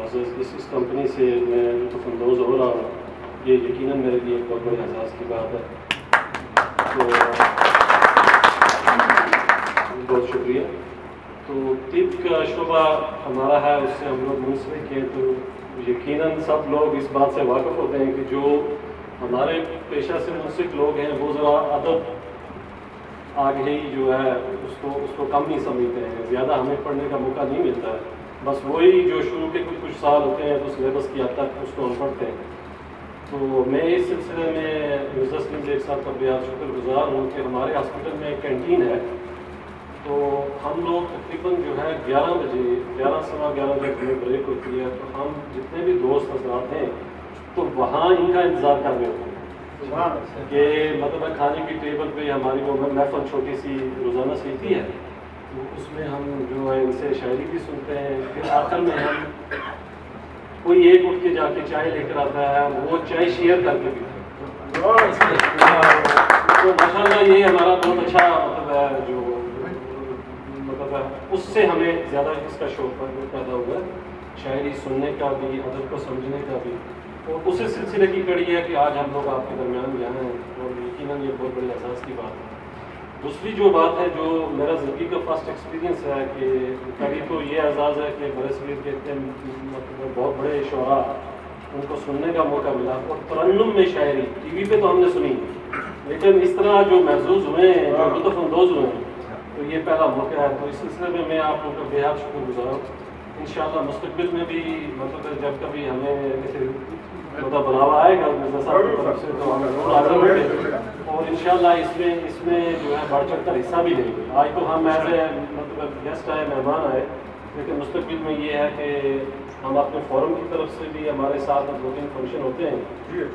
इस कंपनी से मैं लुत्फ़अंदोज़ हो रहा हूँ, ये यकीनन मेरे लिए एक बहुत बड़े एहसास की बात है। तो बहुत शुक्रिया। तो तिब का शोबा हमारा है, उससे हम लोग मुंसलिक हैं, तो यकीनन सब लोग इस बात से वाकिफ़ होते हैं कि जो हमारे पेशा से मुंसलिक लोग हैं वो ज़रा अदब आगे ही जो है उसको कम नहीं समझते हैं, ज़्यादा हमें पढ़ने का मौका नहीं मिलता है। बस वही जो शुरू के कुछ साल होते हैं तो सिलेबस की हद तक उसको हम पढ़ते हैं। तो मैं इस सिलसिले में मिर्ज़ा सलीम बेग साहब का बेहद शुक्रगुज़ार हूँ कि हमारे हॉस्पिटल में एक कैंटीन है। तो हम लोग तकरीबन जो है 11 बजे 11 सवा 11 जब हमें ब्रेक होती है तो हम जितने भी दोस्त हज़रात हैं तो वहाँ इनका इंतज़ार कर रहे होते हैं कि मतलब खाने की टेबल पे हमारी वो महफिल छोटी सी रोज़ाना सीखती है, तो उसमें हम जो है इनसे शायरी भी सुनते हैं। फिर आखिर में हम कोई एक उठ के जाके चाय लेकर आता है, वो चाय शेयर करके पीते हैं। तो माशाल्लाह ये हमारा बहुत अच्छा मतलब है, जो मतलब है उससे हमें ज़्यादा इसका शौक पैदा हुआ, शायरी सुनने का भी, अदब को समझने का भी। तो उसी सिलसिले की कड़ी है कि आज हम लोग आपके दरमियान यहाँ हैं और यकीनन ये बहुत बड़े एहसास की बात है। दूसरी जो बात है, जो मेरा ज़िंदगी का फर्स्ट एक्सपीरियंस है कि कभी तो ये एजाज़ है कि बड़े सगीर के मतलब बहुत बड़े शोरा उनको सुनने का मौका मिला और तरन्नुम में शायरी टीवी पे तो हमने सुनी, लेकिन इस तरह जो महसूस हुए हैं, जो लुत्फ़अंदोज़ हुए हैं, तो ये पहला मौका है। तो इस सिलसिले में मैं आप लोगों का बेहद शुक्रगुज़ार हूँ। इंशाअल्लाह मुस्तक़बिल में भी मतलब जब कभी हमें ऐसे मतलब बुलावा आएगा मिर्ज़ा साहब की तरफ से तो हम ज़रूर हाज़िर होंगे और इंशाअल्लाह इसमें जो है बढ़ चढ़ कर हिस्सा भी लेंगे। आज तो हम एज ए मतलब गेस्ट आए, मेहमान आए, लेकिन मुस्तक़बिल में ये है कि हम अपने फोरम की तरफ से भी हमारे साथ 2-3 फंक्शन होते हैं,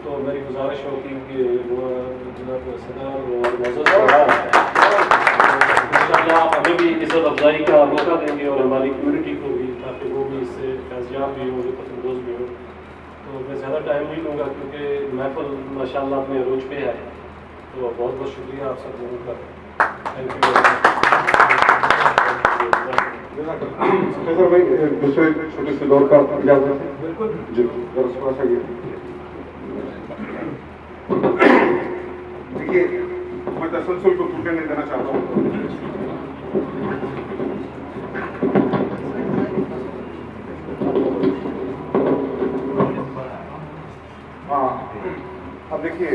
तो मेरी गुजारिश होगी कि वो जनाब सदर इंशाअल्लाह हमें भी इज़्ज़त अफ़ज़ाई का मौका देंगे और हमारी कम्युनिटी को भी, ताकि वो भी इससे फैज़याब भी हो, लुत्फ़अंदोज़ भी हो। तो मैं ज़्यादा टाइम नहीं लूँगा क्योंकि महफ़िल माशाअल्लाह अपने अरूज पे है। तो बहुत बहुत शुक्रिया आप सब लोगों का, थैंक यू भाई। दूसरे छोटे से दौर का इजाज़त है? बिल्कुल जी, थोड़ा सा ये देखिए, मैं तसलसल को टूटने नहीं देना चाहता हूँ। हाँ, अब देखिए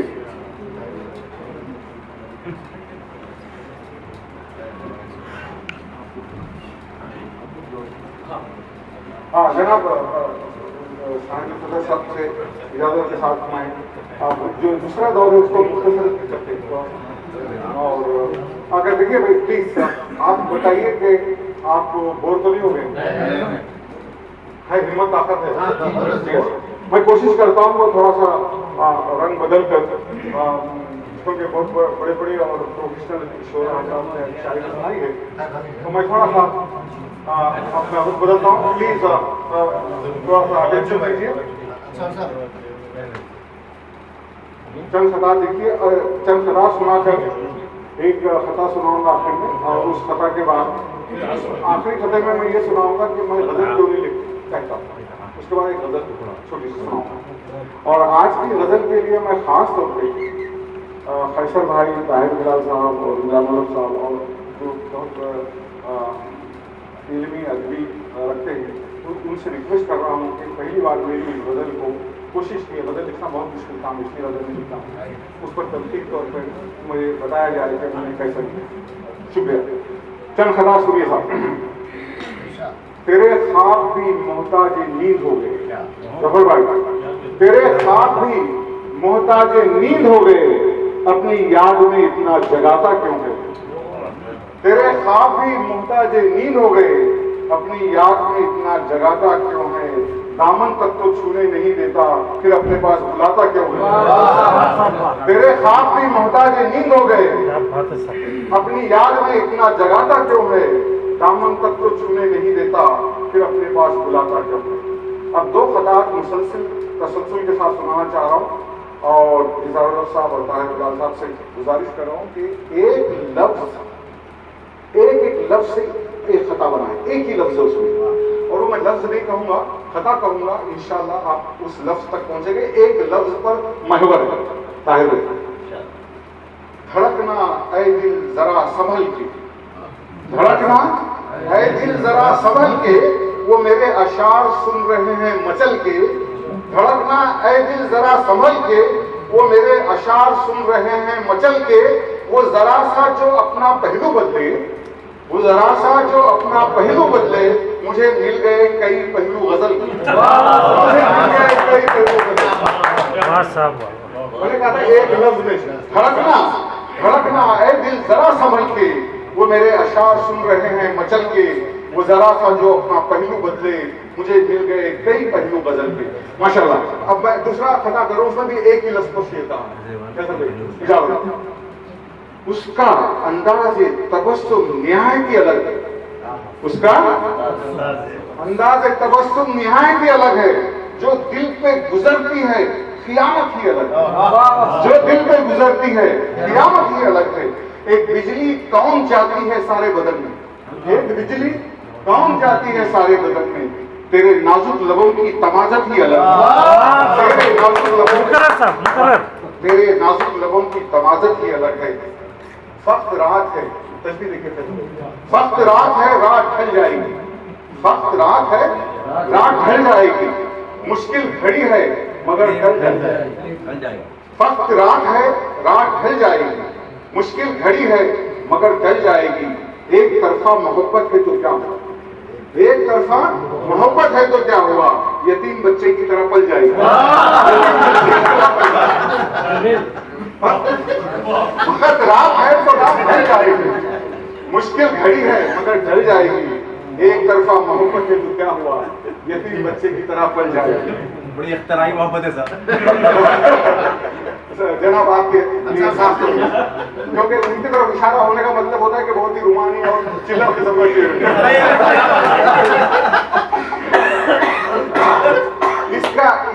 हाँ जनाब साहब से इजाज़त के साथ मैं जो दूसरा दौर है उसको मुख्तसर करते हैं। और अगर देखिए भाई प्लीज आप बताइए कि आप बोर तो नहीं हो गए? है हिम्मत ताकत है। मैं कोशिश करता हूँ वो थोड़ा सा रंग बदल कर, क्योंकि बहुत बड़े बड़े और प्रोफेशनल शो आपने शायरी सुनाई है, तो मैं थोड़ा सा अपना रुख बदलता हूँ। प्लीज थोड़ा सा अटेंशन दीजिए। चंद खता देखिए, चंद खता सुनाकर एक खता सुनाऊंगा आखिर में, और उस खता के बाद आखिरी खते में मैं ये सुनाऊंगा कि मैं गजल क्यों नहीं कहता। उसके बाद एक गजल छोटी सी सुनाऊंगा। और आज की गजल के लिए मैं खास तौर पर फैसल भाई, ताहिर बिलाल साहब और इमरान मलिक साहब और जो बहुत इल्मी अदबी रखते हैं, तो उनसे रिक्वेस्ट कर रहा हूँ कि पहली बार मेरी गज़ल को कोशिश की, गज़ल लिखना बहुत मुश्किल काम, इसलिए गज़ल नहीं लिखता, उस पर तनकीद तौर पर मुझे बताया जाए कि मैंने कैसा किया। शुक्रिया। चंद खता सुनिए साहब। तेरे ख्वाब भी मोहताज नींद हो गए, जफर भाई, तेरे ख्वाब भी मोहताज नींद हो गए, अपनी याद में इतना जगाता क्यों है? तेरे ख्वाब भी मोहताज नींद हो गए, अपनी याद में इतना जगाता क्यों है? दामन तक तो छूने नहीं देता, फिर अपने पास बुलाता क्यों है? तेरे ख्वाब भी मोहताज नींद हो गए, अपनी याद में इतना जगाता क्यों है? दामन तक तो छूने नहीं देता, फिर अपने पास बुलाता क्यों है? अब दो खतात मुसलसल तसलसल के साथ सुनाना चाह रहा हूँ, और इज़ारुल्लाह साहब और ताहिर बिलाल साहब से गुजारिश कर रहा हूँ कि एक लफ्ज से एक खता बनाए, एक ही लफ्ज उसमें, और वो मैं लफ्ज नहीं कहूंगा, खता कहूंगा, इंशाल्लाह आप उस लफ्ज तक पहुंचेंगे। एक लफ्ज पर महवर है ताहिर, धड़कना ऐ दिल जरा संभल के, धड़कना ऐ दिल जरा संभल के, वो मेरे अशार सुन रहे हैं मचल के, धड़कना ऐ दिल जरा संभल के, वो मेरे अशार सुन रहे हैं मचल के, वो जरा सा जो अपना पहलू बदले, वो जरा सा जो अपना पहलू बदले, मुझे मिल गए कई पहलू गजल के, मुझे मिल गए कई पहलू गजल। मैंने कहा था एक लफ्ज में धड़कना, धड़कना ऐ दिल जरा संभल के, वो मेरे अशार सुन रहे हैं मचल के, वो जरा सा जो अपना पहलू बदले, मुझे मिल गए कई पहलू गजल के। माशाल्लाह। अब मैं दूसरा खता करूं, उसमें भी एक ही लफ्ज को शेरता हूं। कैसा भाई इजाजत? उसका अंदाज़े तबस्सुम निहायत ही अलग है, उसका अंदाज़े तबस्सुम निहायत ही अलग है, जो दिल पे गुजरती है क़ियामत ही अलग है, जो दिल पे गुजरती है क़ियामत ही अलग है। एक बिजली कौन जाती है सारे बदन में, एक बिजली कौन जाती है सारे बदन में, तेरे नाजुक लबों की तमाजत ही अलग है, तेरे नाजुक लबों की तमाजत ही अलग है। फक्त रात है, तस्वीर देखिए, फक्त रात है रात ढल जाएगी, फक्त रात है रात ढल जाएगी, मुश्किल घड़ी है मगर कल ढल जाएगी, फक्त रात है रात ढल जाएगी, मुश्किल घड़ी है मगर ढल जाएगी। एक तरफा मोहब्बत है तो क्या हुआ, एक तरफा मोहब्बत है तो क्या हुआ, यतीम बच्चे की तरह पल जाएगी, वक्त रात है तो रात ढल जाएगी, मुश्किल घड़ी है मगर ढल जाएगी। एक तरफा मोहब्बत है तो क्या हुआ, यतीम बच्चे की तरह पल जाएगी। बड़ी अख्तराई मोहब्बत है सर। जनाब आपके लिए खास तौर पर, क्योंकि उनकी तरफ इशारा होने का मतलब होता है कि बहुत ही रुमानी और चिल्ला किस्म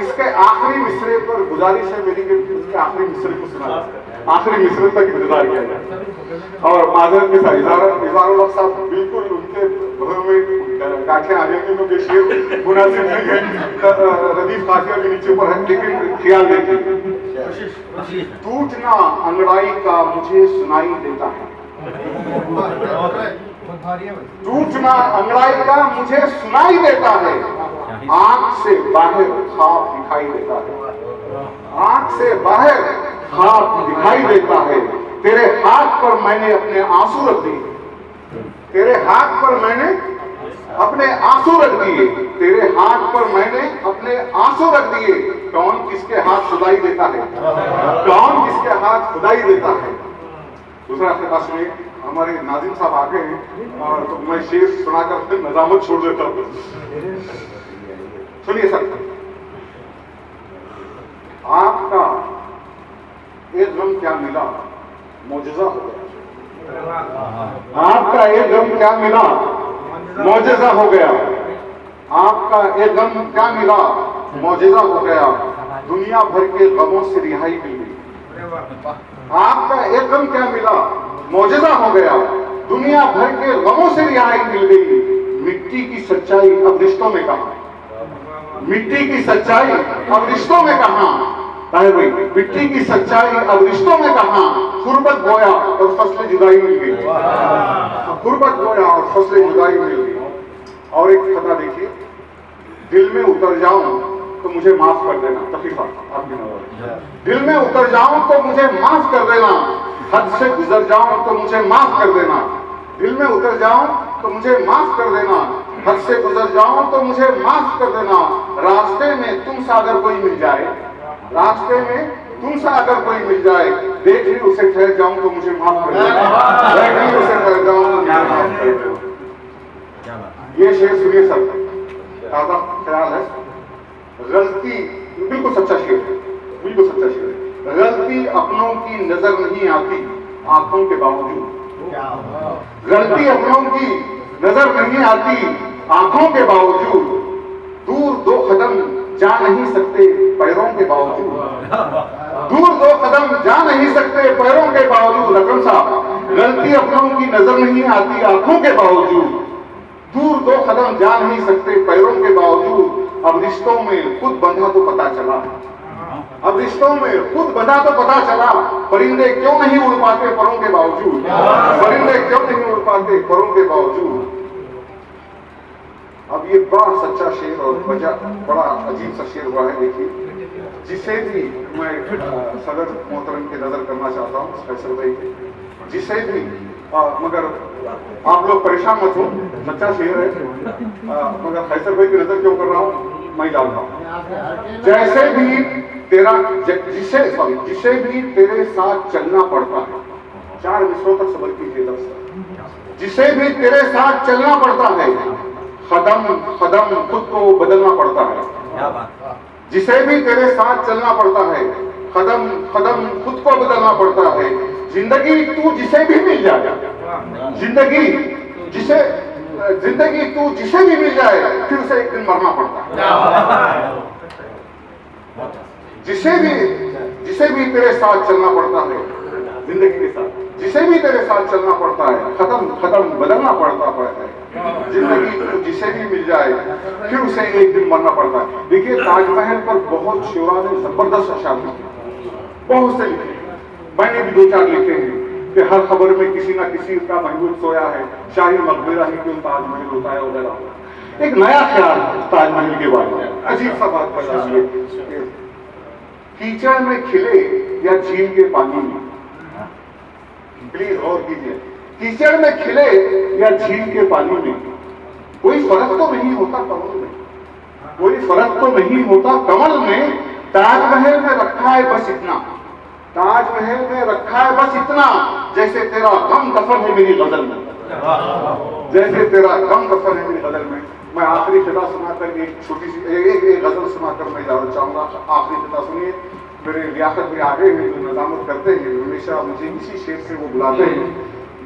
इसके आखिरी मिसरे पर गुजारिश है मेरी कि इसके आखिरी मिसरे को सुना, आखिरी मिसरे तक इंतजार किया जाए। और माजरत के साथ इज़ारुल हक साहब बिल्कुल उनके घरों में गांठें आ जाएंगी, क्योंकि शेर मुनासिब नहीं है, रदीफ काफिया के नीचे ऊपर है, लेकिन ख्याल देखिए। टूटना अंगड़ाई का मुझे सुनाई देता है, टूटना अंगड़ाई का मुझे सुनाई देता है, आंख से बाहर ख्वाब दिखाई देता है, आंख से बाहर ख्वाब दिखाई देता है। तेरे हाथ पर मैंने अपने आंसू रख दिए, तेरे हाथ पर मैंने अपने आंसू रख दिए, तेरे हाथ पर मैंने अपने आंसू रख दिए। कौन किसके हाथ खुदाई देता है, कौन किसके हाथ खुदाई देता है। दूसरा खिता सुनिए, हमारे नाज़िम साहब आ गए हैं और तो मैं शेर सुनाकर फिर नजामत छोड़ देता हूँ। सुनिए सर, आपका एक गम क्या मिला मौजज़ा हो गया, आपका एक गम क्या मिला मौजज़ा हो गया, आपका एक गम क्या मिला मौजज़ा हो गया, दुनिया भर के गमों से रिहाई मिल गई। आपका एक गम क्या मिला मौजज़ा हो गया, दुनिया भर के गमों से रिहाई मिल गई। मिट्टी की सच्चाई अब रिश्तों में कहां, मिट्टी की सच्चाई अब रिश्तों में कहां, भाई मिट्टी की सच्चाई अब रिश्तों में कहां। गुर्बत बोया और फसलें जुदाई मिल गई, गुर्बत बोया और फसलें जुदाई मिल गई। और एक खतरा देखिए, दिल में उतर जाऊं तो मुझे माफ कर देना, तकलीफा आपकी नवाज, दिल में उतर जाऊं तो मुझे माफ कर देना, हद से गुजर जाऊं तो मुझे माफ कर देना, दिल में उतर जाऊं तो मुझे माफ कर देना, हद से गुजर जाऊं तो मुझे माफ कर देना। रास्ते में तुमसे अगर कोई मिल जाए, रास्ते में तुमसे अगर कोई मिल जाए, देख ही उसे ठहर जाऊं तो मुझे माफ कर देना, देख ही उसे ठहर जाऊं तो मुझे माफ कर देना। ये शेर सुनिए सर, ताजा ख्याल है। गलती बिल्कुल सच्चा शेर है, बिल्कुल सच्चा शेर है। गलती अपनों की नजर नहीं आती आंखों के बावजूद, गलती अपनों की नजर नहीं आती आंखों के बावजूद, दूर दो कदम जा नहीं सकते पैरों के बावजूद, दूर दो कदम जा नहीं सकते पैरों के बावजूद। अकरम साहब, गलती अपनों की नजर नहीं आती आंखों के बावजूद, दूर 2 कदम जा नहीं सकते पैरों के बावजूद, अब रिश्तों में खुद बंधा तो पता चला, अब रिश्तों में खुद बंधा तो पता चला, परिंदे क्यों नहीं उड़ पाते परों के बावजूद, परिंदे क्यों नहीं उड़ पाते परों के बावजूद। अब ये बड़ा सच्चा शेर और बड़ा अजीब सा शेर हुआ है। देखिए, जिसे भी मैं सदर मोहतरम की नजर करना चाहता हूँ फैसल भाई, जिसे भी मगर आप लोग परेशान मत हो, सच्चा शेर है, मगर फैसल भाई की नजर क्यों कर रहा हूँ मैं जानता हूँ। जैसे भी तेरा जिसे भी तेरे साथ चलना पड़ता है, 4 मिसरों तक सबर कीजिए दोस्तों, जिसे भी तेरे साथ चलना पड़ता है, कदम कदम खुद को बदलना पड़ता है, जिसे भी तेरे साथ चलना पड़ता है, कदम कदम खुद को बदलना पड़ता है। जिंदगी तू जिसे भी मिल जाए, जिंदगी तू जिसे भी मिल जाए, फिर उसे एक दिन मरना पड़ता है। जिसे भी तेरे साथ चलना पड़ता है, जिंदगी के साथ जिसे भी तेरे साथ चलना पड़ता है, कदम कदम बदलना पड़ता है। जिंदगी तो जिसे भी मिल जाए, फिर उसे एक दिन मरना पड़ता है। देखिए, ताजमहल पर बहुत शोरा ने जबरदस्त अशार लिखे, बहुत से लिखे, मैंने भी 2-4 लिखे हैं कि हर खबर में किसी ना किसी का महबूब सोया है, शाही मकबरा ही क्यों ताजमहल होता है वगैरह। एक नया ख्याल ताजमहल के बारे में, अजीब सा बात बताइए, कीचड़ में खिले या झील के पानी में, प्लीज गौर कीजिए, कीचड़ में खिले या झील के पानी में, कोई फर्क तो नहीं होता कमल में, कोई फर्क तो नहीं होता कमल में। ताजमहल में रखा है बस इतना, ताजमहल में रखा है बस इतना, जैसे तेरा गम दफन है मेरी गजल में, जैसे तेरा गम दफन है मेरी गजल में। मैं आखिरी फिदा सुनाकर एक छोटी सी एक गजल सुनाकर मैं इजाजत चाहूंगा। आखिरी फिदा सुनिए, मेरे लियाकत में आ गए हैं जो नजामत करते हैं, हमेशा मुझे इसी शेर से वो बुलाते हैं।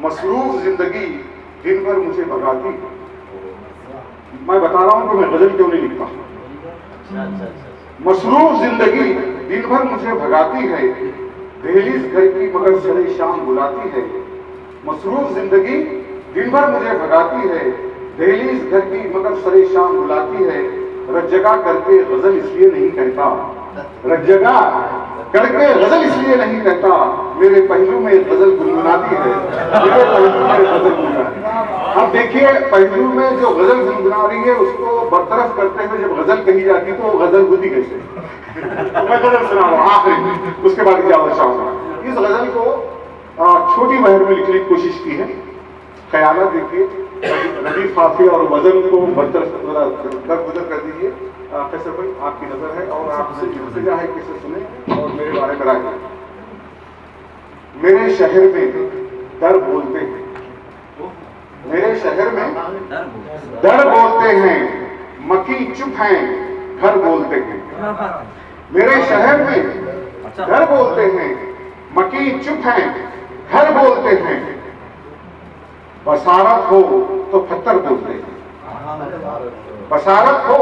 मसरूफ जिंदगी दिन भर मुझे भगाती, मैं बता रहा हूं कि मैं गजल क्यों नहीं लिखता। मसरूफ जिंदगी दिन भर मुझे भगाती है, दहलीज घर की मगर सरे शाम बुलाती है। मसरूफ जिंदगी दिन भर मुझे भगाती है, दहलीज घर की मगर सरे शाम बुलाती है। रज्जगा करके गजल इसलिए नहीं कहता, रज्जगा करके गजल इसलिए नहीं कहता, मेरे पहलू में गजल गुनगुनाती है, मेरे पहलू में गजल गुनगुनाती। अब देखिए, पहलू में जो गजल गुनगुना रही है उसको बरतरफ करते हुए जब गजल कही जाती तो वो गजल बुद्धि कैसे। मैं गजल सुना रहा हूँ आखिरी, उसके बाद इजाजत चाहूंगा। इस गजल को छोटी महर में लिखने की कोशिश की है। ख्यालात देखिए, रबी फाफी और वजन को दरगुजर कर दीजिए। कैसे भाई आपकी नजर है और आपसे इंतजा है किसे सुने और मेरे बारे में राय। मेरे शहर में दर बोलते हैं, मेरे शहर में दर बोलते हैं, मकी चुप हैं घर बोलते हैं। मेरे शहर में दर बोलते हैं, मकी चुप हैं घर बोलते हैं। बसारत हो तो पत्थर बोलते हैं, बसारत हो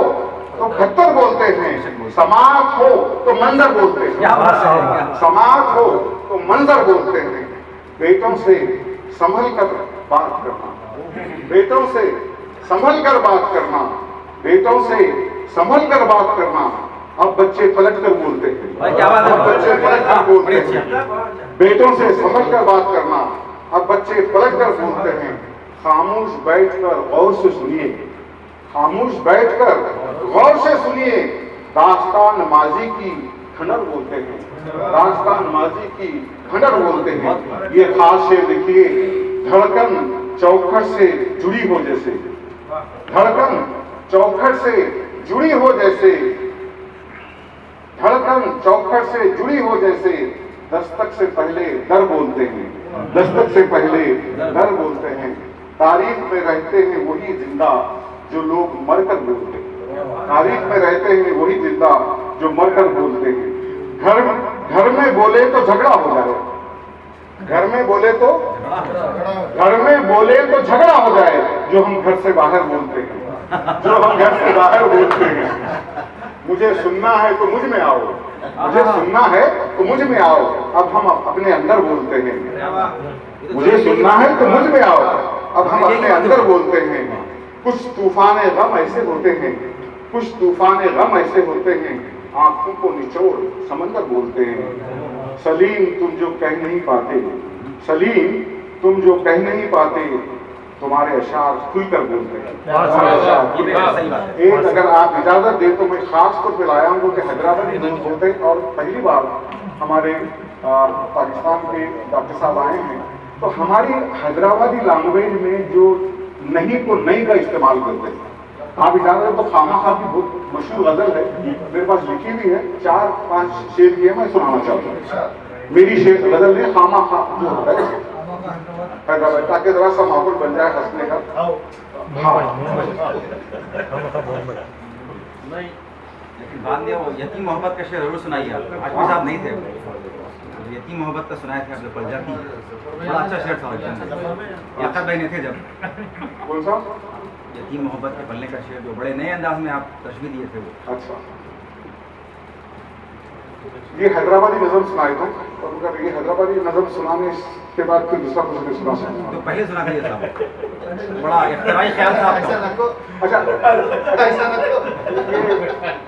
तो पत्थर बोलते हैं। समात हो तो मंजर बोलते हैं, समात हो तो मंजर बोलते हैं। बेटों से संभल कर बात करना, बेटों से संभल कर बात करना, बेटों से संभल कर बात करना। अब बच्चे पलट कर बोलते हैं, अब बच्चे पलट कर बोलते हैं। बेटों से संभल कर बात करना, अब बच्चे पलट कर बोलते हैं। खामोश बैठकर गौर से सुनिए, खामोश बैठकर गौर से सुनिए। दास्तान नमाजी की खंडर बोलते हैं, दास्तान नमाजी की खंडर बोलते हैं। ये खास शेर देखिए, धड़कन चौखट से जुड़ी हो जैसे, धड़कन चौखट से जुड़ी हो जैसे, धड़कन चौखट से जुड़ी हो जैसे। दस्तक से पहले दर बोलते हैं, दस्तक से पहले दर बोलते हैं। तारीख में रहते हैं वही जिंदा जो लोग मरकर बोलते हैं, तारीख में रहते हैं वही जिंदा जो मरकर बोलते हैं। घर में बोले तो झगड़ा हो जाए, घर में बोले तो झगड़ा हो जाए। जो हम घर से बाहर बोलते हैं, जो हम घर से बाहर बोलते हैं। मुझे सुनना है तो मुझ में आओ, मुझे सुनना है तो मुझ में आओ। अब हम अपने अंदर बोलते हैं, मुझे सुनना है तो मुझ में आओ। अब हम अपने अंदर बोलते हैं। कुछ तूफान गम ऐसे होते हैं, कुछ तूफान गम ऐसे होते हैं, आंखों को निचोड़ समंदर बोलते हैं। सलीम तुम जो कह नहीं पाते, सलीम तुम जो कह नहीं पाते, तुम्हारे अशार खुलकर बोलते हैं। एक अगर आप इजाजत दें तो मैं खास तौर पर लाया हूँ कि हैदराबादी लोग होते हैं और पहली बार हमारे पाकिस्तान के डॉक्टर साहब आए हैं, तो हमारी हैदराबादी लैंग्वेज में जो नहीं को नहीं का इस्तेमाल करते हैं। आप इजाजत तो खामा खा की बहुत मशहूर गजल है, मेरे पास लिखी हुई है, 4-5 शेर की है, मैं सुनाना चाहता हूँ। मेरी शेर गजल है खामा खा जो होता है हैदराबाद, ताकि जरा सा माहौल बन जाए हंसने का। लेकिन बाद में वो यतीम मोहब्बत का शेर जरूर सुनाइए आप। आजमी साहब नहीं थे, यतीम मोहब्बत का सुनाया था आपने पंजाबी, बड़ा अच्छा शेर था। याकूब भाई नहीं थे जब। कौन सा? यतीम मोहब्बत के पलने का शेर जो बड़े नए अंदाज में आप तशबीह दिए थे वो। अच्छा, ये हैदराबादी नज़म सुनाए थे, और अगर ये हैदराबादी नज़म सुनाने के बाद फिर दूसरा कुछ नहीं सुना सकता। तो पहले सुना करिए साहब, बड़ा इख्तिराई ख्याल था आपका। अच्छा,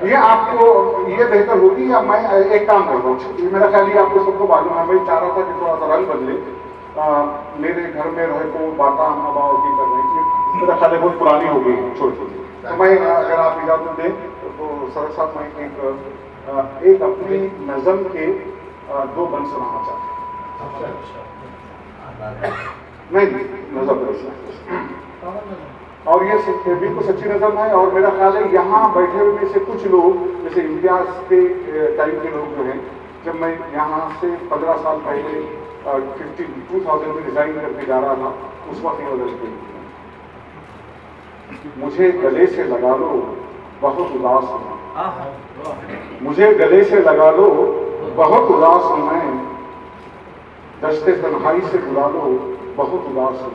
ये आपको ये बेहतर होगी या मैं एक काम करता हूँ, मेरा ख्याल ये आपको सबको मालूम है, मैं चाह रहा था कि थोड़ा सा रंग बदले। मेरे घर में रहे तो बाता अम्मा बाबा की कर रही थी, मेरा ख्याल है बहुत पुरानी हो गई छोटी, तो मैं अगर आप इजाजत दें तो सर साहब मैं एक अपनी नज़म के 2 बंद सुनाना चाहता हूँ। नहीं नज़म और ये बिल्कुल सच्ची नज़म है, और मेरा ख्याल है यहाँ बैठे हुए में से कुछ लोग जैसे इम्तियाज के टाइम के लोग जो हैं, जब मैं यहाँ से 15 साल पहले 2000 में रिजाइन करके जा रहा था, उस वक्त ये वजह थी, मुझे गले से लगा लो बहुत उदास हूँ, मुझे गले से लगा लो बहुत उदास हूँ मैं, दस्ते तन्हाई से बुला लो बहुत उदास हूँ,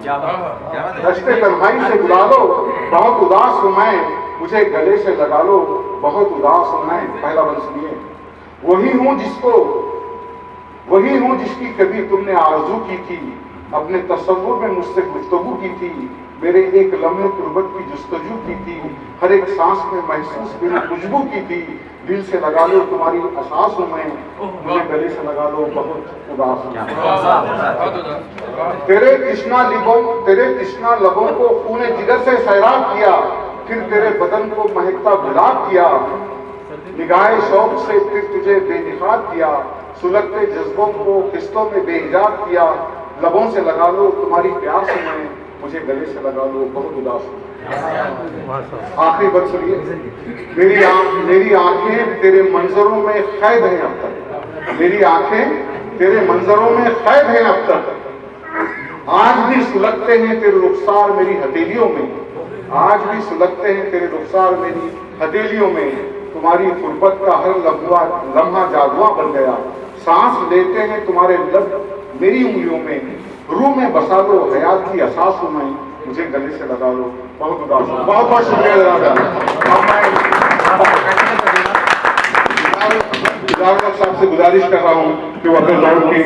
दस्ते तन्हाई से बुला लो बहुत उदास हूँ मैं, मुझे गले से लगा लो बहुत उदास हूँ मैं। पहला बंद सुनिए। वही हूँ जिसकी कभी तुमने आरज़ू की थी, अपने तसव्वुर में मुझसे गुफ्तगू की थी, मेरे एक लम्हे कुर्बत की जुस्तजू की थी, हर एक सांस में महसूस मेरी खुशबू की थी, दिल से लगा लो तुम्हारी एहसास हूँ मैं, मुझे गले से लगा लो बहुत उदास हूँ। तेरे तृष्णा लबों को खूने जिगर से सैराब किया, फिर तेरे बदन को महकता गुलाब किया, निगाहे शौक से फिर तुझे बेनिकाब किया, सुलगते जज्बों को किस्तों में बेहिजाब किया, लबों से लगा लो तुम्हारी प्यास हूँ मैं, मुझे गले से लगा लो बहुत उदास हूँ। आखिरी बात सुनिए। मेरी आंखें तेरे मंजरों में कैद हैं अब तक, मेरी आंखें तेरे मंजरों में कैद हैं अब तक, आज भी सुलगते हैं तेरे रुखसार मेरी हथेलियों में, आज भी सुलगते हैं तेरे रुखसार मेरी हथेलियों में, तुम्हारी गुर्बत का हर लम्हा जादुआ बन गया, सांस लेते हैं तुम्हारे लब मेरी उंगलियों में, रूह में बसा लो हयात की एहसास हूँ मैं, मुझे गले से लगा लो बहुत उदास हूँ। बहुत बहुत शुक्रिया जनाब। मैं साहब से गुजारिश कर रहा हूँ कि वो अपने लौट के